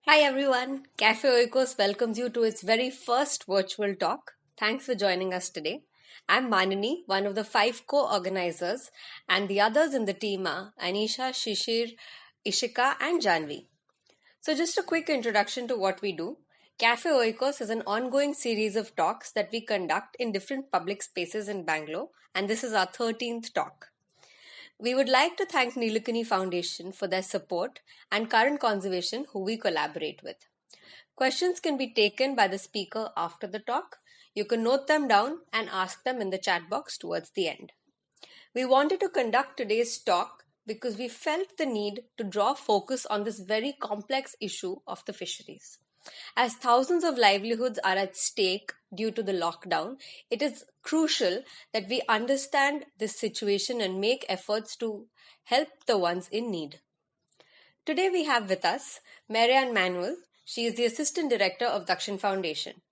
Hi everyone, Cafe Oikos welcomes you to its very first virtual talk. Thanks for joining us today. I'm Manini, one of the five co organizers, and the others in the team are Anisha, Shishir, Ishika, and Janvi. So, just a quick introduction to what we do. Cafe Oikos is an ongoing series of talks that we conduct in different public spaces in Bangalore, and this is our 13th talk. We would like to thank Nilukani Foundation for their support and Current Conservation, who we collaborate with. Questions can be taken by the speaker after the talk. You can note them down and ask them in the chat box towards the end. We wanted to conduct today's talk because we felt the need to draw focus on this very complex issue of the fisheries. As thousands of livelihoods are at stake due to the lockdown, it is crucial that we understand this situation and make efforts to help the ones in need. Today we have with us Marianne Manuel. She is the Assistant Director of Dakshin Foundation.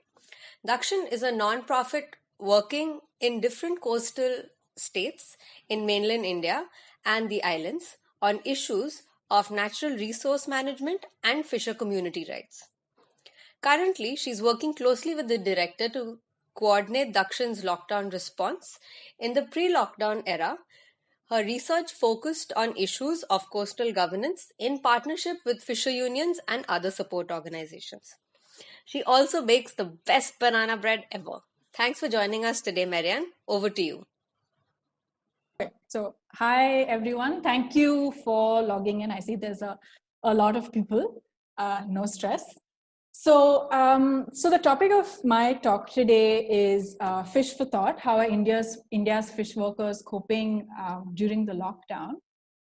Dakshin is a non-profit working in different coastal states in mainland India and the islands on issues of natural resource management and fisher community rights. Currently, she's working closely with the director to coordinate Dakshin's lockdown response. In the pre-lockdown era, her research focused on issues of coastal governance in partnership with fisher unions and other support organizations. She also bakes the best banana bread ever. Thanks for joining us today, Marianne. Over to you. So, hi everyone. Thank you for logging in. I see there's a lot of people. No stress. So the topic of my talk today is fish for thought. How are India's fish workers coping during the lockdown?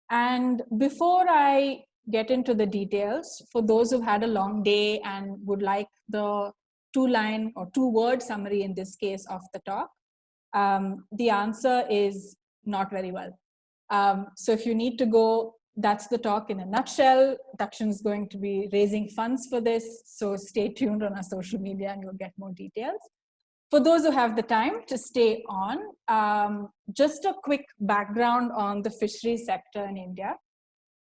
And before I get into the details, for those who've had a long day and would like the two-line or two-word summary in this case of the talk, the answer is not very well. So if you need to go, that's the talk in a nutshell. Dakshin is going to be raising funds for this, so stay tuned on our social media and you'll get more details. For those who have the time to stay on, just a quick background on the fisheries sector in India.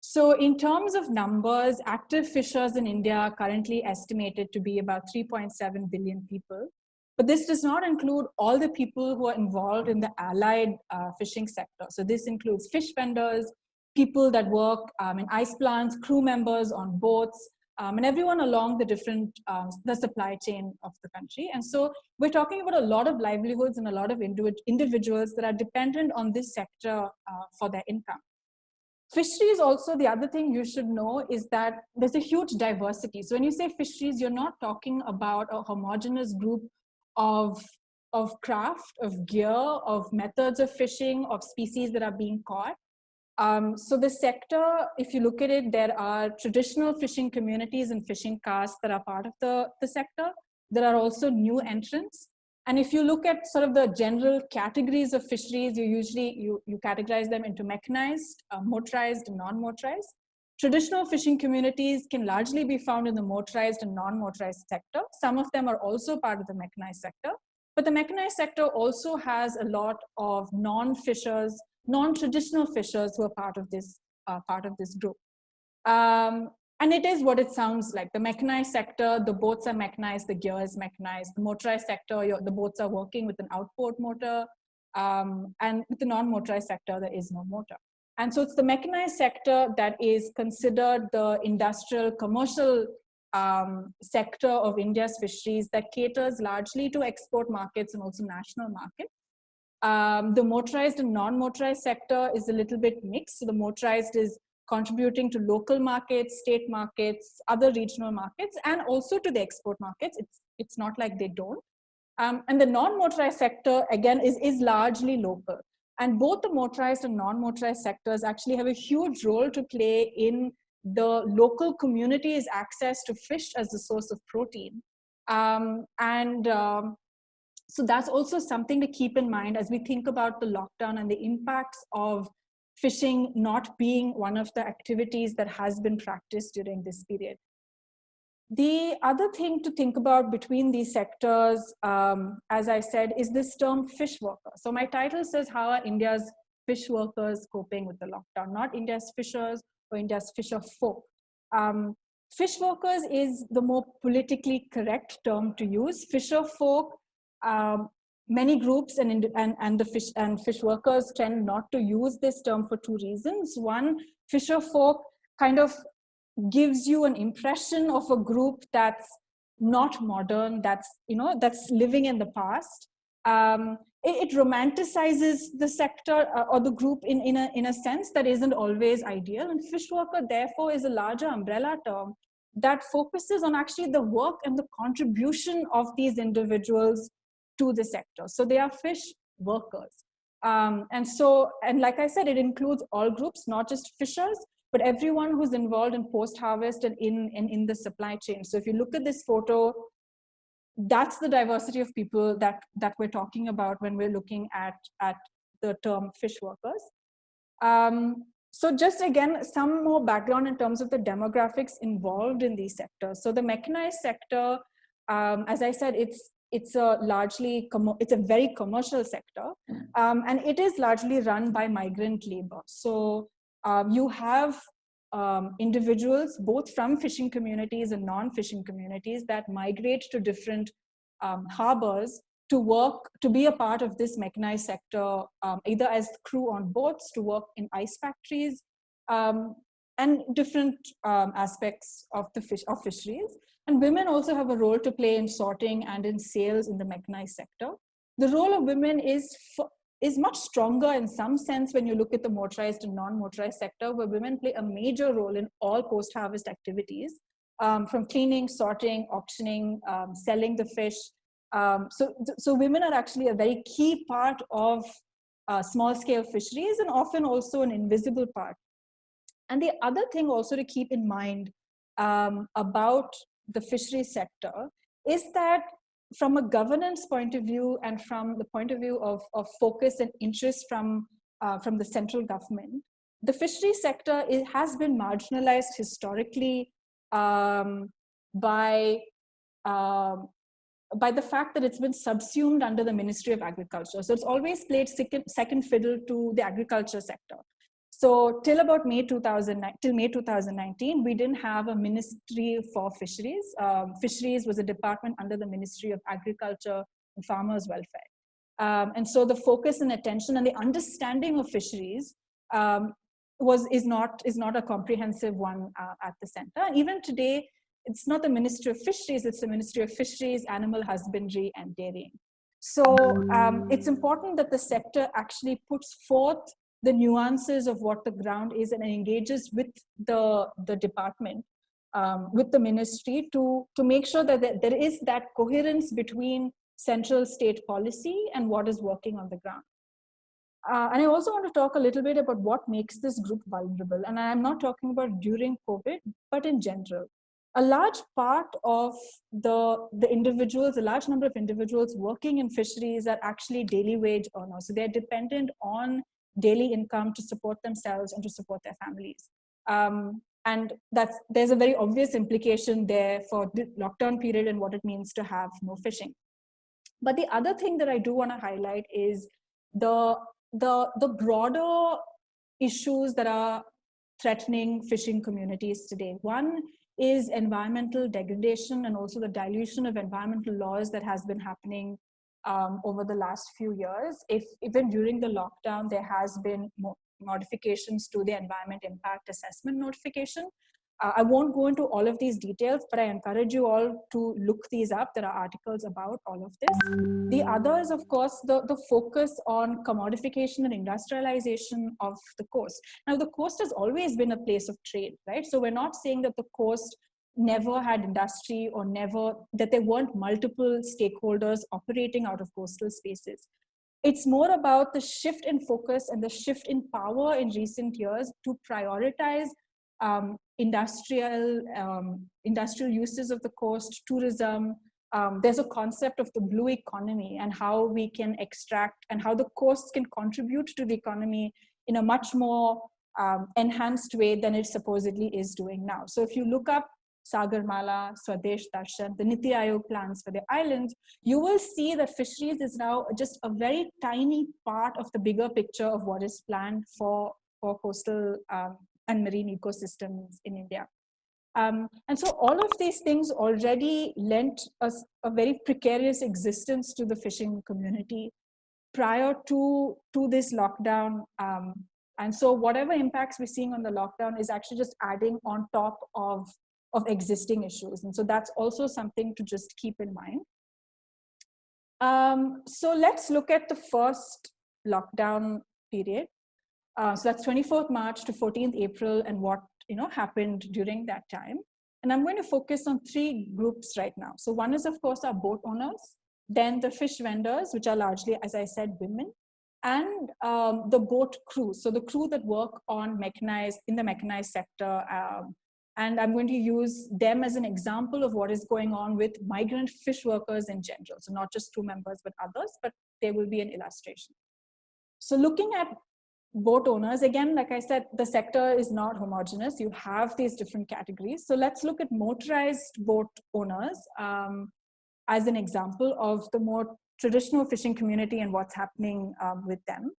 So in terms of numbers, active fishers in India are currently estimated to be about 3.7 billion people. But this does not include all the people who are involved in the allied fishing sector. So this includes fish vendors, people that work in ice plants, crew members on boats, and everyone along the different, the supply chain of the country. And so we're talking about a lot of livelihoods and a lot of individuals that are dependent on this sector for their income. Fisheries also, the other thing you should know is that there's a huge diversity. So when you say fisheries, you're not talking about a homogeneous group of craft, of gear, of methods of fishing, of species that are being caught. So the sector, if you look at it, there are traditional fishing communities and fishing castes that are part of the sector. There are also new entrants. And if you look at sort of the general categories of fisheries, you categorize them into mechanized, motorized, and non-motorized. Traditional fishing communities can largely be found in the motorized and non-motorized sector. Some of them are also part of the mechanized sector. But the mechanized sector also has a lot of non-fishers, non-traditional fishers who are part of this group. And it is what it sounds like. The mechanized sector, the boats are mechanized, the gear is mechanized. The motorized sector, the boats are working with an outboard motor. And with the non-motorized sector, there is no motor. And so it's the mechanized sector that is considered the industrial, commercial sector of India's fisheries that caters largely to export markets and also national markets. The motorized and non-motorized sector is a little bit mixed. So the motorized is contributing to local markets, state markets, other regional markets, and also to the export markets. It's not like they don't. And the non-motorized sector, again, is largely local. And both the motorized and non-motorized sectors actually have a huge role to play in the local community's access to fish as a source of protein. So that's also something to keep in mind as we think about the lockdown and the impacts of fishing not being one of the activities that has been practiced during this period. The other thing to think about between these sectors, as I said, is this term fish worker. So my title says, how are India's fish workers coping with the lockdown? Not India's fishers or India's fisher folk. Fish workers is the more politically correct term to use. Fisher folk, many groups and the fish workers tend not to use this term for two reasons. One, fisher folk kind of gives you an impression of a group that's not modern, that's living in the past. It romanticizes the sector or the group in a sense that isn't always ideal. And fish worker, therefore, is a larger umbrella term that focuses on actually the work and the contribution of these individuals to the sector. So they are fish workers. And like I said, it includes all groups, not just fishers, but everyone who's involved in post-harvest and in the supply chain. So if you look at this photo, that's the diversity of people that we're talking about when we're looking at the term fish workers. So just again, some more background in terms of the demographics involved in these sectors. So the mechanized sector, as I said, it's a very commercial sector, and it is largely run by migrant labor. So you have individuals both from fishing communities and non-fishing communities that migrate to different harbors to be a part of this mechanized sector, either as crew on boats, to work in ice factories, and different aspects of fisheries. And women also have a role to play in sorting and in sales in the mechanized sector. The role of women is much stronger in some sense when you look at the motorized and non-motorized sector, where women play a major role in all post-harvest activities, from cleaning, sorting, auctioning, selling the fish. So women are actually a very key part of small-scale fisheries, and often also an invisible part. And the other thing also to keep in mind about the fisheries sector is that from a governance point of view and from the point of view of focus and interest from the central government, the fisheries sector has been marginalized historically by the fact that it's been subsumed under the Ministry of Agriculture. So it's always played second fiddle to the agriculture sector. So till May 2019, we didn't have a ministry for fisheries. Fisheries was a department under the Ministry of Agriculture and Farmers' Welfare. And so the focus and attention and the understanding of fisheries is not a comprehensive one at the center. And even today, it's not the Ministry of Fisheries, it's the Ministry of Fisheries, Animal Husbandry, and Dairying. So it's important that the sector actually puts forth the nuances of what the ground is and engages with the department, with the ministry to make sure that there is that coherence between central state policy and what is working on the ground. And I also want to talk a little bit about what makes this group vulnerable. And I'm not talking about during COVID, but in general. A large part of the individuals, a large number of individuals working in fisheries are actually daily wage earners. So they're dependent on daily income to support themselves and to support their families. And there's a very obvious implication there for the lockdown period and what it means to have no fishing. But the other thing that I do want to highlight is the broader issues that are threatening fishing communities today. One is environmental degradation and also the dilution of environmental laws that has been happening over the last few years. Even during the lockdown, there has been modifications to the environment impact assessment notification. I won't go into all of these details, but I encourage you all to look these up. There are articles about all of this. The other is, of course, the focus on commodification and industrialization of the coast. Now, the coast has always been a place of trade, right? So we're not saying that the coast never had industry or that there weren't multiple stakeholders operating out of coastal spaces. It's more about the shift in focus and the shift in power in recent years to prioritize industrial uses of the coast, tourism. There's a concept of the blue economy and how we can extract and how the coast can contribute to the economy in a much more enhanced way than it supposedly is doing now. So if you look up Sagarmala, Swadesh Darshan, the Niti Aayog plans for the islands, you will see that fisheries is now just a very tiny part of the bigger picture of what is planned for coastal and marine ecosystems in India. And so all of these things already lent us a very precarious existence to the fishing community prior to this lockdown. And so whatever impacts we're seeing on the lockdown is actually just adding on top of existing issues. And so that's also something to just keep in mind. So let's look at the first lockdown period. So that's 24th March to 14th April and what happened during that time. And I'm going to focus on three groups right now. So one is, of course, our boat owners, then the fish vendors, which are largely, as I said, women, and the boat crews. So the crew that work on in the mechanized sector. And I'm going to use them as an example of what is going on with migrant fish workers in general. So not just crew members, but others, but there will be an illustration. So looking at boat owners, again, like I said, the sector is not homogeneous. You have these different categories. So let's look at motorized boat owners as an example of the more traditional fishing community and what's happening with them.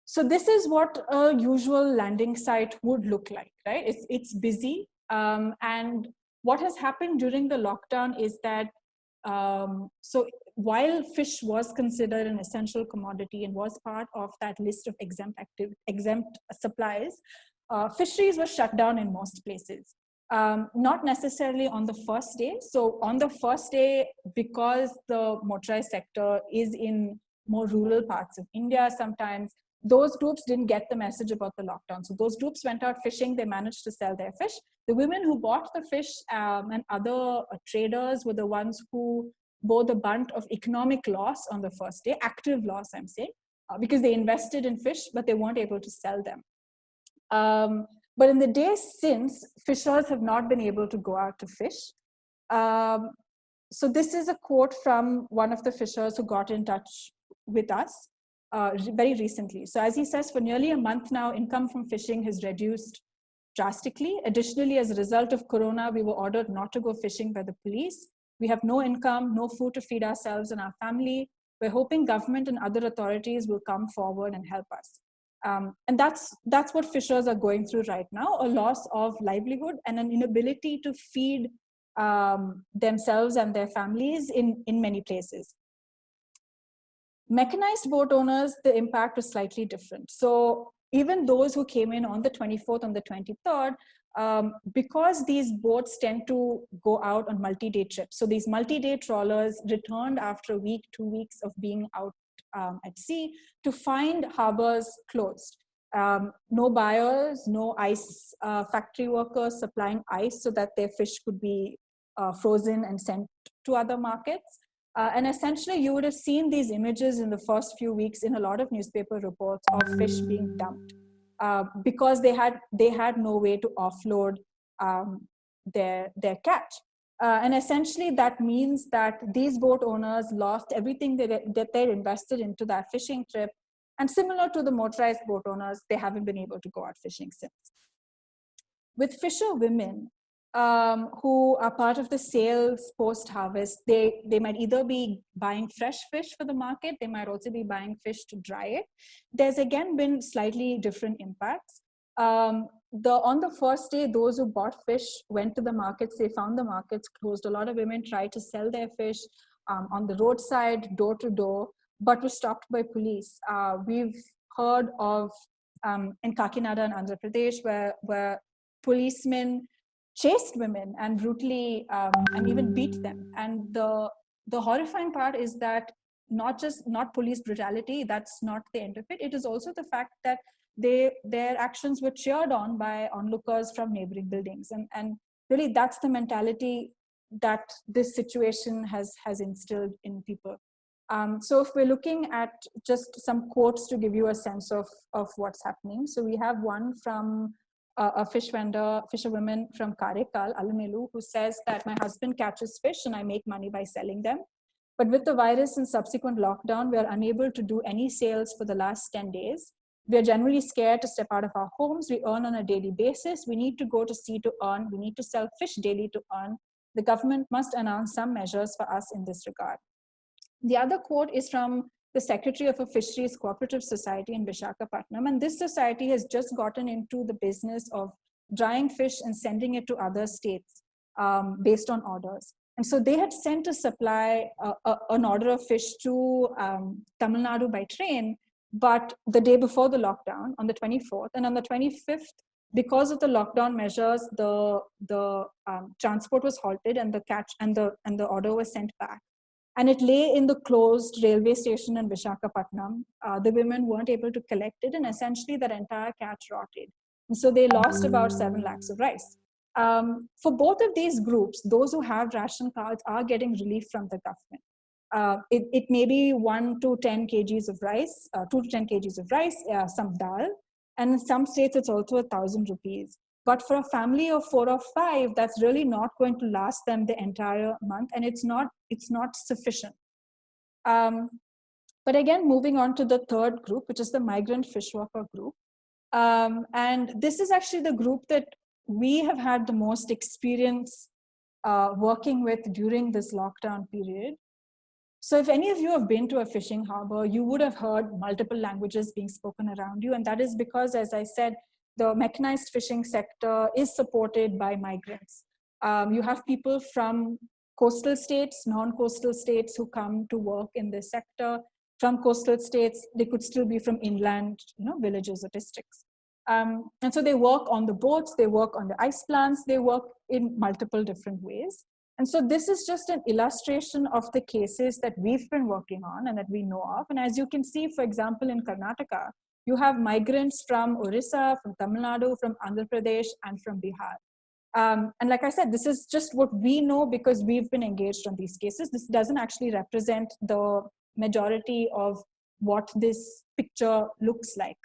So this is what a usual landing site would look like, right? It's busy. And what has happened during the lockdown is that, so while fish was considered an essential commodity and was part of that list of exempt supplies, fisheries were shut down in most places. Not necessarily on the first day. So on the first day, because the motorized sector is in more rural parts of India, sometimes those groups didn't get the message about the lockdown. So those groups went out fishing, they managed to sell their fish. The women who bought the fish and other traders were the ones who bore the brunt of economic loss on the first day, active loss, I'm saying, because they invested in fish, but they weren't able to sell them. But in the days since, fishers have not been able to go out to fish. So this is a quote from one of the fishers who got in touch with us very recently. So as he says, for nearly a month now, income from fishing has reduced drastically. Additionally, as a result of Corona, we were ordered not to go fishing by the police. We have no income, no food to feed ourselves and our family. We're hoping government and other authorities will come forward and help us. And that's what fishers are going through right now, a loss of livelihood and an inability to feed themselves and their families in many places. Mechanized boat owners, the impact was slightly different. So even those who came in on the 24th and the 23rd, because these boats tend to go out on multi-day trips. So these multi-day trawlers returned after a week, 2 weeks of being out at sea to find harbors closed. No buyers, no ice factory workers supplying ice so that their fish could be frozen and sent to other markets. And essentially, you would have seen these images in the first few weeks in a lot of newspaper reports of fish being dumped because they had no way to offload their catch. And essentially, that means that these boat owners lost everything that they invested into that fishing trip. And similar to the motorized boat owners, they haven't been able to go out fishing since. With fisher women, who are part of the sales post-harvest, they might either be buying fresh fish for the market, they might also be buying fish to dry it. There's again been slightly different impacts. On the first day, those who bought fish went to the markets, they found the markets closed. A lot of women tried to sell their fish on the roadside, door to door, but were stopped by police. We've heard of in Kakinada and Andhra Pradesh where policemen chased women and brutally and even beat them. And the horrifying part is that not police brutality, that's not the end of it. It is also the fact that their actions were cheered on by onlookers from neighboring buildings. And really that's the mentality that this situation has instilled in people. So if we're looking at just some quotes to give you a sense of what's happening. So we have one from a fisherwoman from Karaikal, Alamelu, who says that my husband catches fish and I make money by selling them. But with the virus and subsequent lockdown, we are unable to do any sales for the last 10 days. We are generally scared to step out of our homes. We earn on a daily basis. We need to go to sea to earn. We need to sell fish daily to earn. The government must announce some measures for us in this regard. The other quote is from the secretary of a fisheries cooperative society in Visakhapatnam. And this society has just gotten into the business of drying fish and sending it to other states based on orders. And so they had sent a supply, an order of fish to Tamil Nadu by train, but the day before the lockdown, on the 24th, and on the 25th, because of the lockdown measures, the transport was halted and the order was sent back. And it lay in the closed railway station in Visakhapatnam. The women weren't able to collect it, and essentially that entire catch rotted. And so they lost about 7 lakhs of rice. For both of these groups, those who have ration cards are getting relief from the government. It may be 1 to 10 kgs of rice, 2 to 10 kgs of rice, some dal, and in some states it's also 1,000 rupees. But for a family of 4 or 5, that's really not going to last them the entire month, and it's not sufficient. But again, moving on to the third group, which is the migrant fish worker group. And this is actually the group that we have had the most experience working with during this lockdown period. So if any of you have been to a fishing harbor, you would have heard multiple languages being spoken around you. And that is because, as I said, the mechanized fishing sector is supported by migrants. You have people from coastal states, non-coastal states who come to work in this sector. From coastal states, they could still be from inland, villages or districts. And so they work on the boats, they work on the ice plants, they work in multiple different ways. And so this is just an illustration of the cases that we've been working on and that we know of. And as you can see, for example, in Karnataka, you have migrants from Orissa, from Tamil Nadu, from Andhra Pradesh, and from Bihar. And like I said, this is just what we know because we've been engaged on these cases. This doesn't actually represent the majority of what this picture looks like.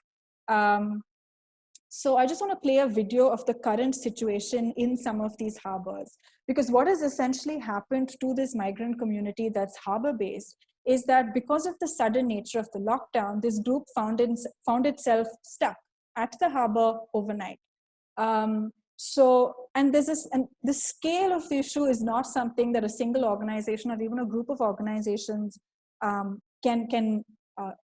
So I just want to play a video of the current situation in some of these harbors, because what has essentially happened to this migrant community that's harbor-based is that because of the sudden nature of the lockdown, this group found itself stuck at the harbor overnight. And the scale of the issue is not something that a single organization or even a group of organizations can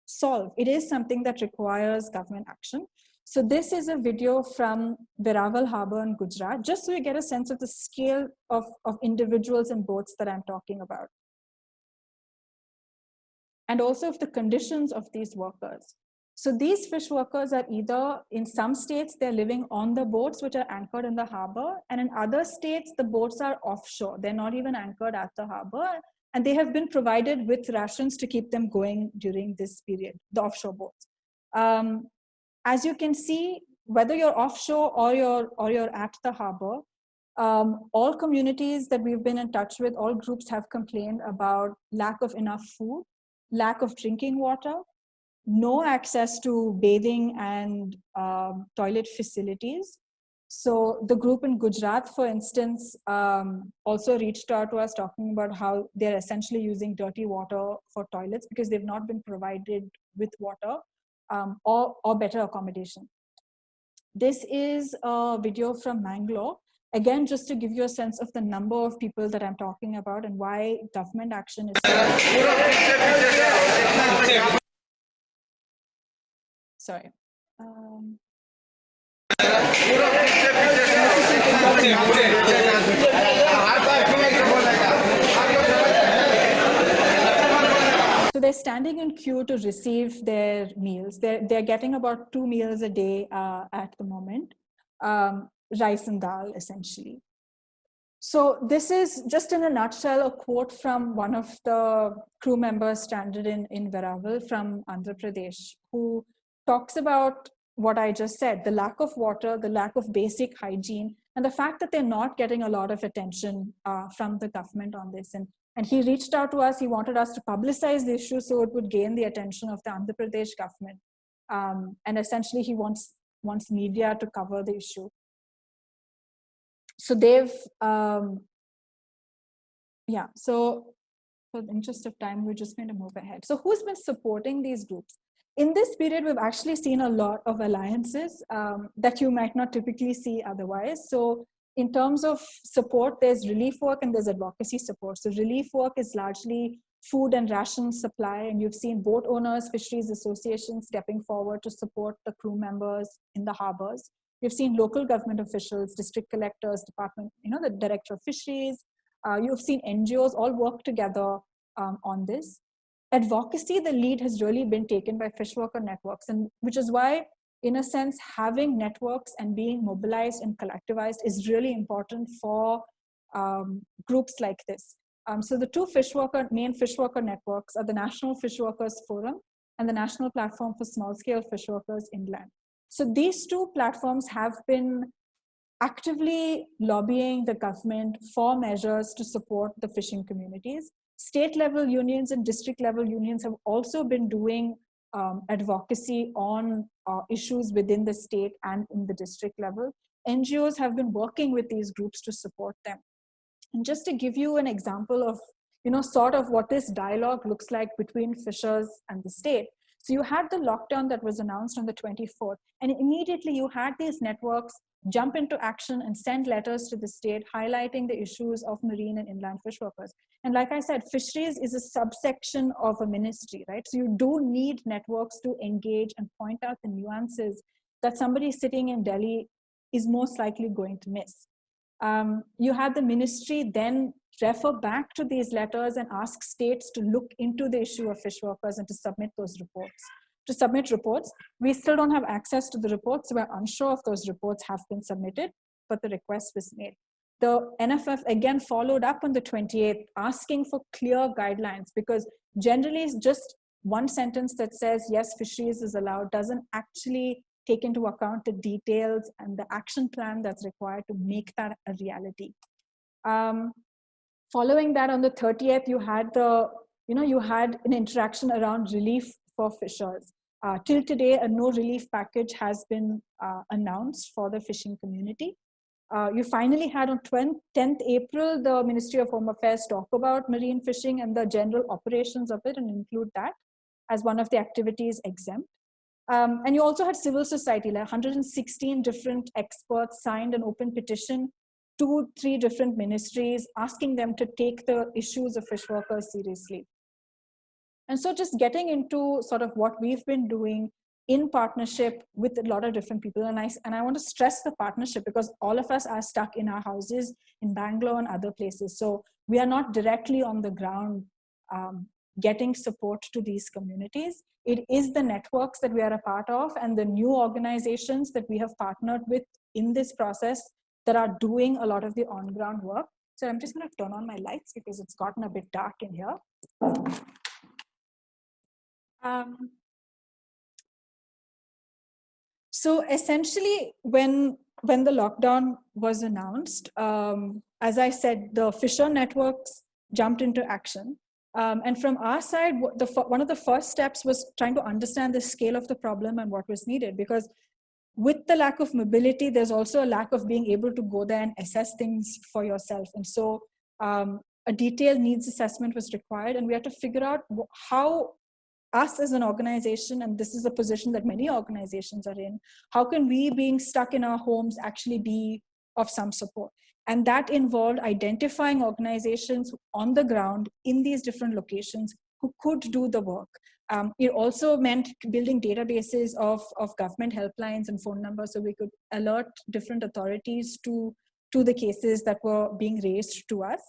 solve. It is something that requires government action. So this is a video from Veraval Harbor in Gujarat, just so you get a sense of the scale of individuals and boats that I'm talking about. And also of the conditions of these workers. So these fish workers are either, in some states, they're living on the boats which are anchored in the harbor, and in other states, the boats are offshore. They're not even anchored at the harbor, and they have been provided with rations to keep them going during this period, the offshore boats. As you can see, whether you're offshore or you're at the harbor, all communities that we've been in touch with, all groups have complained about lack of enough food, lack of drinking water, no access to bathing and toilet facilities. So the group in Gujarat, for instance, also reached out to us talking about how they're essentially using dirty water for toilets because they've not been provided with water or better accommodation. This is a video from Mangalore. Again, just to give you a sense of the number of people that I'm talking about and why government action is sorry. So they're standing in queue to receive their meals. They're getting about 2 meals a day at the moment, rice and dal, essentially. So this is just in a nutshell, a quote from one of the crew members stranded in Veraval from Andhra Pradesh, who talks about what I just said, the lack of water, the lack of basic hygiene, and the fact that they're not getting a lot of attention from the government on this. And he reached out to us, he wanted us to publicize the issue so it would gain the attention of the Andhra Pradesh government. And essentially he wants media to cover the issue. So they've, so for the interest of time, we're just going to move ahead. So who's been supporting these groups? In this period, we've actually seen a lot of alliances that you might not typically see otherwise. So in terms of support, there's relief work and there's advocacy support. So relief work is largely food and ration supply, and you've seen boat owners, fisheries associations stepping forward to support the crew members in the harbors. You've seen local government officials, district collectors, department, the director of fisheries. You've seen NGOs all work together on this. Advocacy, the lead has really been taken by fish worker networks, and which is why, in a sense, having networks and being mobilized and collectivized is really important for groups like this. So the two main fish worker networks are the National Fish Workers Forum and the National Platform for Small-Scale Fish Workers Inland. So these two platforms have been actively lobbying the government for measures to support the fishing communities. State level unions and district level unions have also been doing advocacy on issues within the state and in the district level. NGOs have been working with these groups to support them. And just to give you an example of, sort of what this dialogue looks like between fishers and the state. So you had the lockdown that was announced on the 24th, and immediately you had these networks jump into action and send letters to the state highlighting the issues of marine and inland fish workers. And like I said, fisheries is a subsection of a ministry, right? So you do need networks to engage and point out the nuances that somebody sitting in Delhi is most likely going to miss. You had the ministry then refer back to these letters and ask states to look into the issue of fish workers and to submit those reports. To submit reports, we still don't have access to the reports, so we're unsure if those reports have been submitted, but the request was made. The NFF again followed up on the 28th, asking for clear guidelines, because generally it's just one sentence that says, yes, fisheries is allowed, doesn't actually take into account the details and the action plan that's required to make that a reality. Following that, on the 30th, you had an interaction around relief for fishers. Till today, a no relief package has been announced for the fishing community. You finally had on 10th April, the Ministry of Home Affairs talk about marine fishing and the general operations of it and include that as one of the activities exempt. And you also had civil society, like 116 different experts signed an open petition to 3 different ministries, asking them to take the issues of fish workers seriously. And so just getting into sort of what we've been doing in partnership with a lot of different people. And I want to stress the partnership, because all of us are stuck in our houses in Bangalore and other places. So we are not directly on the ground getting support to these communities. It is the networks that we are a part of and the new organizations that we have partnered with in this process that are doing a lot of the on-ground work. So I'm just going to turn on my lights because it's gotten a bit dark in here. So essentially, when the lockdown was announced, as I said, the fisher networks jumped into action. And from our side, one of the first steps was trying to understand the scale of the problem and what was needed, because with the lack of mobility, there's also a lack of being able to go there and assess things for yourself. And so a detailed needs assessment was required, and we had to figure out how us as an organization, and this is a position that many organizations are in, how can we, being stuck in our homes, actually be of some support? And that involved identifying organizations on the ground in these different locations who could do the work. It also meant building databases of government helplines and phone numbers so we could alert different authorities to the cases that were being raised to us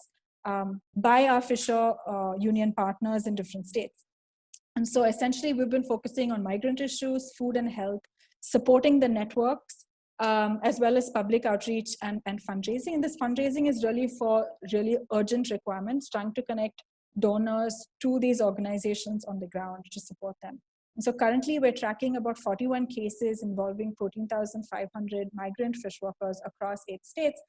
by our fisher union partners in different states. And so essentially, we've been focusing on migrant issues, food and health, supporting the networks, as well as public outreach and fundraising. And this fundraising is really for really urgent requirements, trying to connect donors to these organizations on the ground to support them. And so currently, we're tracking about 41 cases involving 14,500 migrant fish workers across 8 states.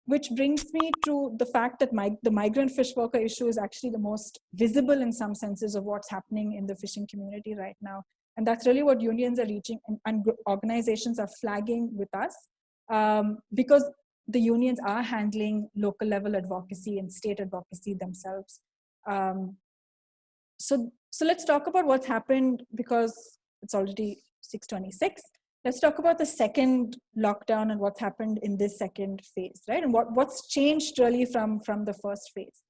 Which brings me to the fact that the migrant fish worker issue is actually the most visible in some senses of what's happening in the fishing community right now. And that's really what unions are reaching and organizations are flagging with us, because the unions are handling local level advocacy and state advocacy themselves. So let's talk about what's happened, because it's already 6:26. Let's talk about the second lockdown and what's happened in this second phase, right? And what's changed really from the first phase.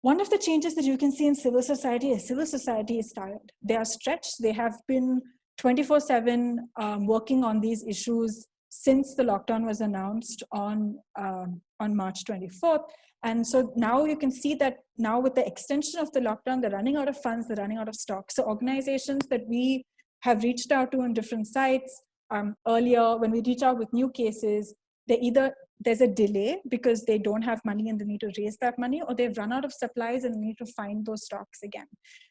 One of the changes that you can see in civil society is tired. They are stretched. They have been 24/7 working on these issues since the lockdown was announced on March 24th. And so now you can see that now with the extension of the lockdown, they're running out of funds, they're running out of stock. So organizations that we have reached out to on different sites earlier, when we reach out with new cases, there's a delay because they don't have money and they need to raise that money, or they've run out of supplies and need to find those stocks again.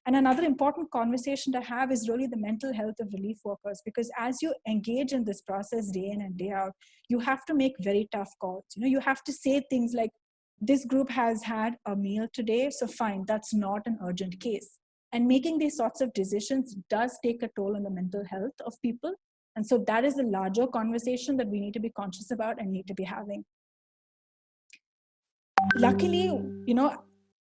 And another important conversation to have is really the mental health of relief workers, because as you engage in this process day in and day out, you have to make very tough calls. You have to say things like, this group has had a meal today, so fine, that's not an urgent case. And making these sorts of decisions does take a toll on the mental health of people. And so that is a larger conversation that we need to be conscious about and need to be having. Luckily,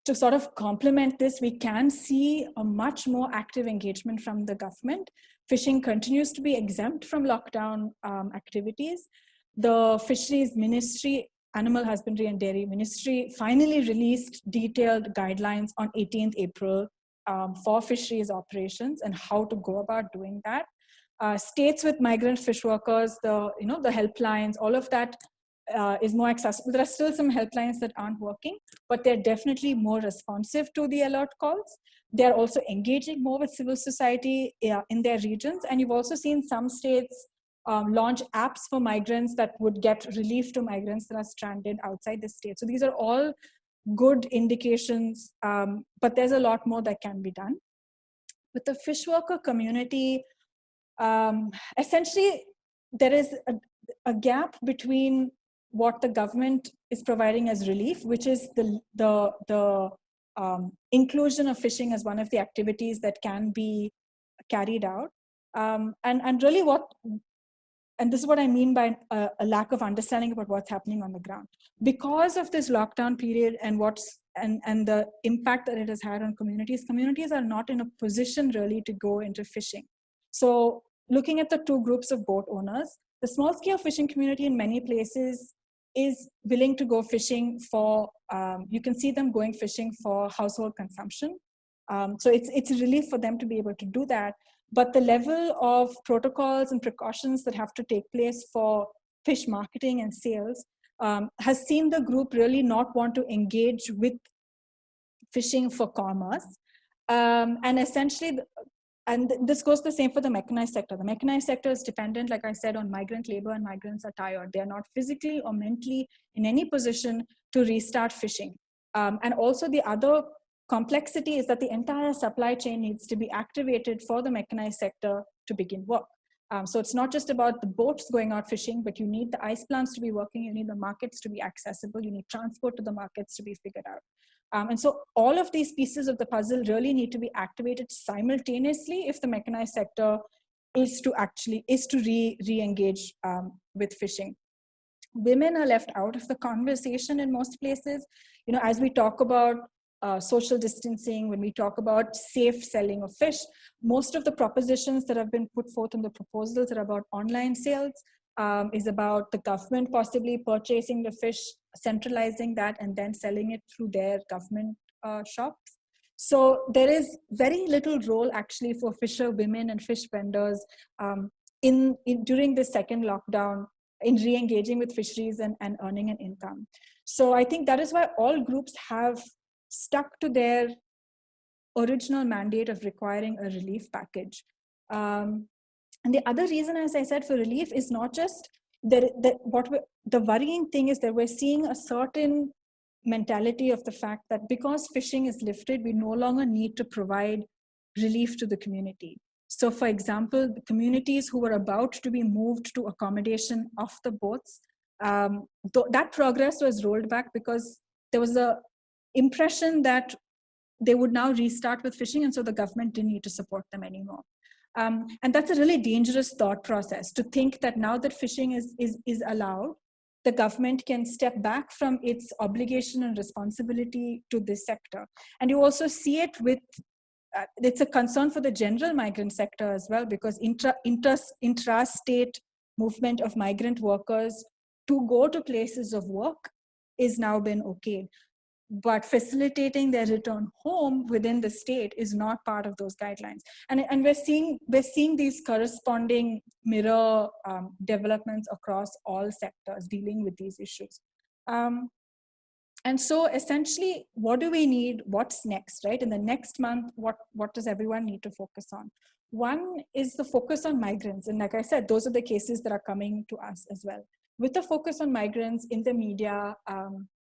to sort of complement this, we can see a much more active engagement from the government. Fishing continues to be exempt from lockdown activities. The Fisheries Ministry, Animal Husbandry and Dairy Ministry, finally released detailed guidelines on 18th April for fisheries operations and how to go about doing that. States with migrant fish workers, the helplines, all of that is more accessible. There are still some helplines that aren't working, but they're definitely more responsive to the alert calls. They're also engaging more with civil society in their regions. And you've also seen some states launch apps for migrants that would get relief to migrants that are stranded outside the state. So these are all good indications, but there's a lot more that can be done. With the fish worker community, essentially, there is a gap between what the government is providing as relief, which is the inclusion of fishing as one of the activities that can be carried out, and really and this is what I mean by a lack of understanding about what's happening on the ground. Because of this lockdown period and the impact that it has had on communities are not in a position really to go into fishing. So looking at the two groups of boat owners, the small scale fishing community in many places is willing to go fishing for, you can see them going fishing for household consumption. So it's a relief for them to be able to do that. But the level of protocols and precautions that have to take place for fish marketing and sales has seen the group really not want to engage with fishing for commerce. And essentially, and this goes the same for the mechanized sector. The mechanized sector is dependent, like I said, on migrant labor, and migrants are tired. They're not physically or mentally in any position to restart fishing. And also the other complexity is that the entire supply chain needs to be activated for the mechanized sector to begin work. So it's not just about the boats going out fishing, but you need the ice plants to be working, you need the markets to be accessible, you need transport to the markets to be figured out. And so all of these pieces of the puzzle really need to be activated simultaneously if the mechanized sector is to re-engage with fishing. Women are left out of the conversation in most places. As we talk about social distancing, when we talk about safe selling of fish, most of the propositions that have been put forth in the proposals are about online sales, is about the government possibly purchasing the fish, centralizing that, and then selling it through their government shops. So there is very little role actually for fisher women and fish vendors during this second lockdown in re-engaging with fisheries and earning an income. So I think that is why all groups have stuck to their original mandate of requiring a relief package. And the other reason, as I said, for relief is not just the worrying thing is that we're seeing a certain mentality of the fact that because fishing is lifted, we no longer need to provide relief to the community. So for example, the communities who were about to be moved to accommodation off the boats, that progress was rolled back because there was a impression that they would now restart with fishing, and so the government didn't need to support them anymore. And that's a really dangerous thought process, to think that now that fishing is allowed, the government can step back from its obligation and responsibility to this sector. And you also see it with, it's a concern for the general migrant sector as well, because intrastate movement of migrant workers to go to places of work is now been okayed. but facilitating their return home within the state is not part of those guidelines. And we're seeing these corresponding mirror developments across all sectors dealing with these issues. And so essentially, what do we need? What's next, right? In the next month, what does everyone need to focus on? One is the focus on migrants. And like I said, those are the cases that are coming to us as well. With the focus on migrants in the media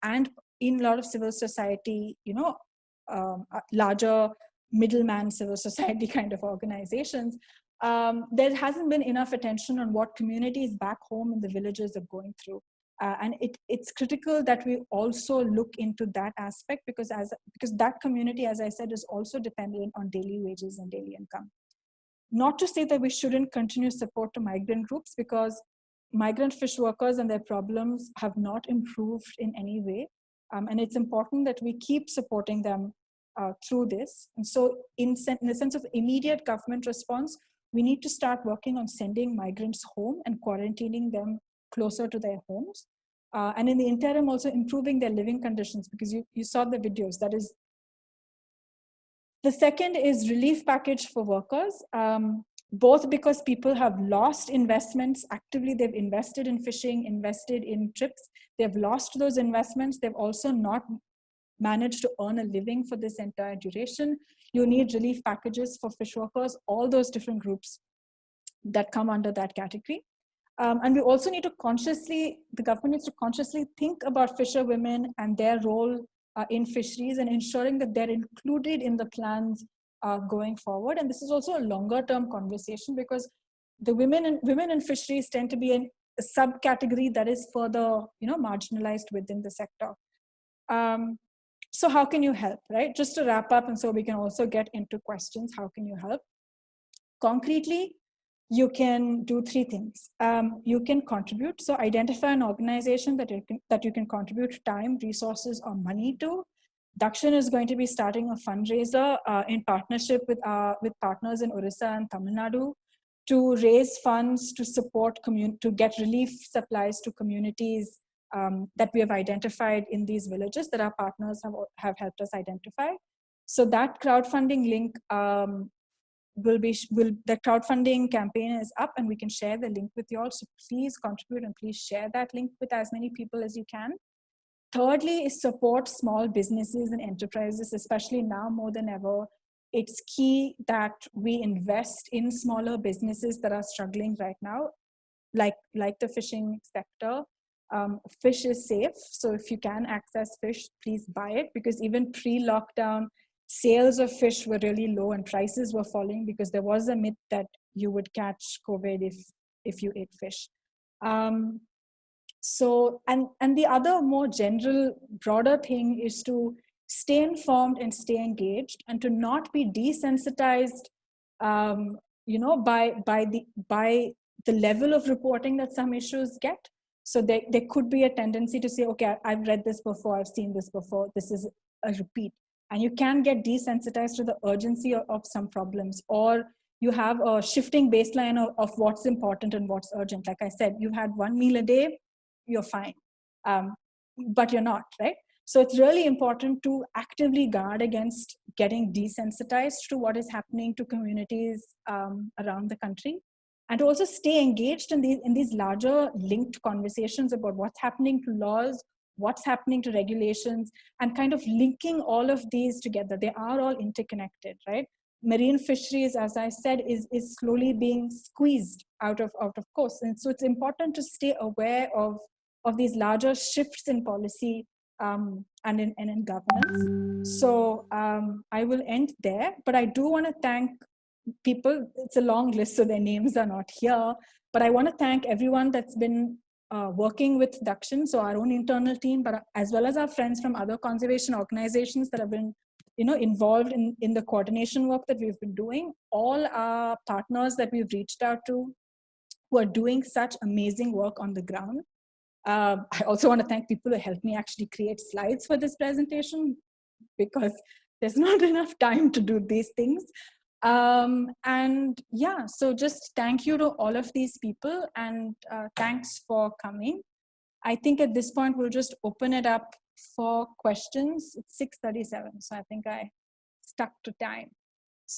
and in a lot of civil society, larger middleman civil society kind of organizations, there hasn't been enough attention on what communities back home in the villages are going through. And it's critical that we also look into that aspect because that community, as I said, is also dependent on daily wages and daily income. Not to say that we shouldn't continue support to migrant groups, because migrant fish workers and their problems have not improved in any way. And it's important that we keep supporting them through this. And so in the sense of immediate government response, we need to start working on sending migrants home and quarantining them closer to their homes. And in the interim, also improving their living conditions, because you saw the videos. That is, the second is relief package for workers, both because people have lost investments. Actively, they've invested in fishing, invested in trips. They've lost those investments. They've also not managed to earn a living for this entire duration. You need relief packages for fish workers, all those different groups that come under that category. And we also need to the government needs to consciously think about fisher women and their role in fisheries and ensuring that they're included in the plans going forward. And this is also a longer term conversation, because the women in fisheries tend to be a subcategory that is further, marginalized within the sector. So how can you help, right? Just to wrap up, and so we can also get into questions, how can you help? Concretely, you can do three things. You can contribute. So identify an organization that you can contribute time, resources, or money to. Dakshin is going to be starting a fundraiser in partnership with partners in Orissa and Tamil Nadu to raise funds to support to get relief supplies to communities that we have identified in these villages that our partners have helped us identify. So that crowdfunding link the crowdfunding campaign is up, and we can share the link with you all. So please contribute and please share that link with as many people as you can. Thirdly is support small businesses and enterprises, especially now more than ever. It's key that we invest in smaller businesses that are struggling right now, like the fishing sector. Fish is safe, so if you can access fish, please buy it, because even pre-lockdown, sales of fish were really low and prices were falling because there was a myth that you would catch COVID if you ate fish. So, and the other more general, broader thing is to stay informed and stay engaged, and to not be desensitized, by the level of reporting that some issues get. So there could be a tendency to say, okay, I've read this before, I've seen this before, this is a repeat. And you can get desensitized to the urgency of some problems, or you have a shifting baseline of what's important and what's urgent. Like I said, you had one meal a day, you're fine, but you're not, right? So it's really important to actively guard against getting desensitized to what is happening to communities around the country, and to also stay engaged in these larger linked conversations about what's happening to laws, what's happening to regulations, and kind of linking all of these together. They are all interconnected, right? Marine fisheries, as I said, is slowly being squeezed out of course. And so it's important to stay aware of these larger shifts in policy and in governance. So I will end there, but I do want to thank people. It's a long list, so their names are not here, but I want to thank everyone that's been working with Dakshin, so our own internal team, but as well as our friends from other conservation organizations that have been involved in the coordination work that we've been doing. All our partners that we've reached out to who are doing such amazing work on the ground. I also want to thank people who helped me actually create slides for this presentation, because there's not enough time to do these things. And yeah, so just thank you to all of these people, and thanks for coming. I think at this point, we'll just open it up for questions. It's 6:37, so I think I stuck to time.